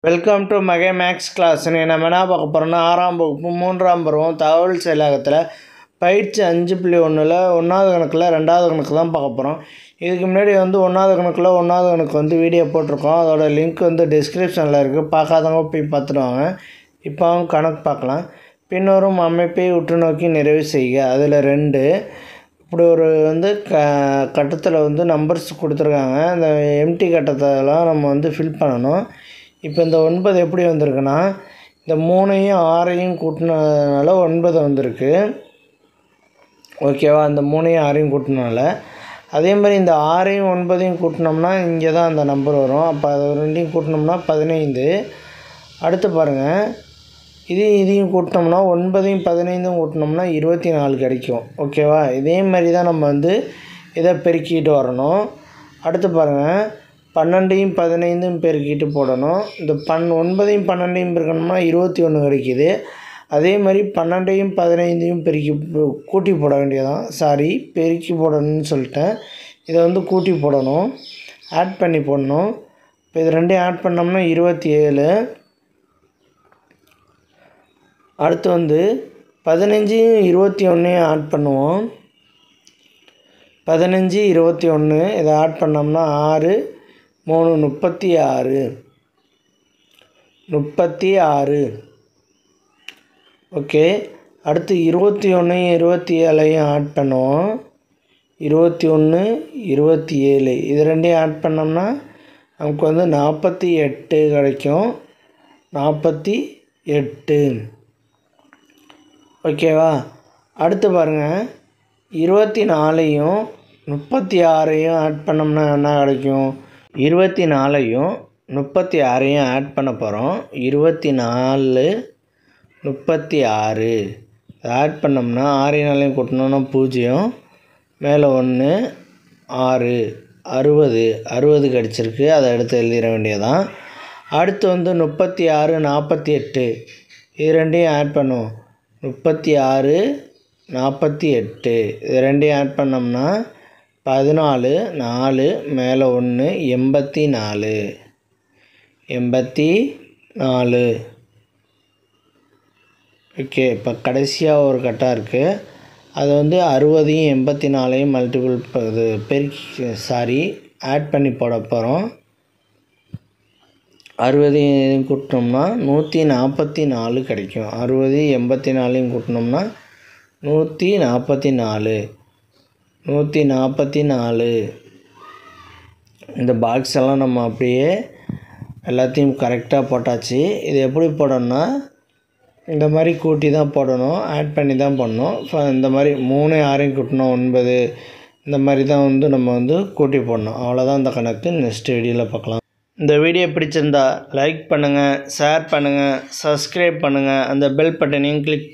Welcome to மகே maths class. நம்ம என்ன பார்க்க போகிறோம்னா 6ஆம் வகுப்பு 3ஆம் பருவம் தகவல் செயலாக்கத்தில் பயிற்சி 5.1ல் 1வது கணக்கில் 2வது கணக்கு தான் பார்க்க போகிறோம். இதுக்கு முன்னாடி 1வது கணக்கில் 1வது கணக்கு வீடியோ போட்டிருக்கோம். அதோட லிங்க் டிஸ்கிரிப்ஷனில் இருக்குது. பார்க்காதவங்க போய் பார்த்துடுவாங்க. இப்போ அவங்க கணக்கு பார்க்கலாம். பின்வரும் அமைப்பை உற்று நோக்கி நிறைவு செய்க. அதில் 2 இப்படி ஒரு கட்டத்தில் நம்பர்ஸ் கொடுத்துருக்காங்க. அந்த எம்டி கட்டத்தெல்லாம் நம்ம ஃபில் பண்ணணும். இப்போ இந்த 9 எப்படி வந்திருக்குன்னா, இந்த 3ஐயும் 6ஐயும் கூட்டினதுனால 9 வந்திருக்கு. ஓகேவா? இந்த 3ஐயும் 6ஐயும் கூட்டினால அதே மாதிரி இந்த 6ஐயும் 9ஐயும் கூட்டினோம்னா இங்கே தான் அந்த நம்பர் வரும். அப்போ அது ரெண்டையும் கூட்டினோம்னா 15. அடுத்து பாருங்கள், இதையும் கூட்டினோம்னா 9ஐயும் 15ஐயும் கூட்டினோம்னா 24 கிடைக்கும். ஓகேவா? இதே மாதிரி தான் நம்ம இதை பெருக்கிட்டு வரணும். அடுத்து பாருங்கள், 12ஐயும் 15ஐயும் பெருக்கிட்டு போடணும். இந்த 9ஐயும் 12ஐயும் பெருக்கணும்னா 21 கிடைக்கிது. அதே மாதிரி 12ஐயும் 15ஐயும் கூட்டி போட வேண்டியதான். பெருக்கி போடணும்னு சொல்லிட்டேன். இதை கூட்டி போடணும், ஆட் பண்ணி போடணும். இப்போ இது ரெண்டையும் ஆட் பண்ணோம்னா 27. அடுத்து 15ஐயும் 21ஐயும் ஆட் பண்ணுவோம். 15, 21 இதை ஆட் பண்ணோம்னா 6, 3, 36. ஓகே. அடுத்து 21ஐயும் 27ஐயும் ஆட் பண்ணுவோம். 21, 27 இது ரெண்டையும் ஆட் பண்ணோம்னா நமக்கு 48 கிடைக்கும். 48. ஓகேவா? அடுத்து பாருங்கள், 24ஐயும் 36ஐயும் ஆட் பண்ணோம்னா என்ன கிடைக்கும்? 24ஐயும் 36ஐயும் ஆட் பண்ண போகிறோம். 24, 36 ஆட் பண்ணோம்னா 6 கூட்டினோம்னா 0, மேலே 1, 6, 60 கிடச்சிருக்கு. அதை எடுத்து எழுதிட வேண்டியதான். அடுத்து 36, 48 இது ரெண்டையும் ஆட் பண்ணுவோம். 36, 48 இது ரெண்டையும் ஆட் பண்ணோம்னா 14, 4 மேலே 1, 84. ஓகே. இப்போ கடைசியாக ஒரு கட்டம் இருக்குது. அது 60ஐயும் 84ஐயும் ஆட் பண்ணி போட போகிறோம். 60ஐயும் கூட்டினோம்னா 144 கிடைக்கும். 60, 84ஐயும் கூட்டினோம்னா 144. இந்த பாக்ஸ் எல்லாம் நம்ம அப்படியே எல்லாத்தையும் கரெக்டாக போட்டாச்சு. இது எப்படி போடணும்னா, இந்த மாதிரி கூட்டி தான் போடணும், ஆட் பண்ணி தான் போடணும். இந்த மாதிரி 3, 6ஐயும் கூட்டினோம் 9. இந்த மாதிரி தான் நம்ம கூட்டி போடணும். அவ்வளோதான் இந்த கணக்கு. நெக்ஸ்ட் வீடியோவில் பார்க்கலாம். இந்த வீடியோ பிடிச்சிருந்தா லைக் பண்ணுங்கள், ஷேர் பண்ணுங்கள், சப்ஸ்கிரைப் பண்ணுங்கள், அந்த பெல் பட்டனையும் கிளிக்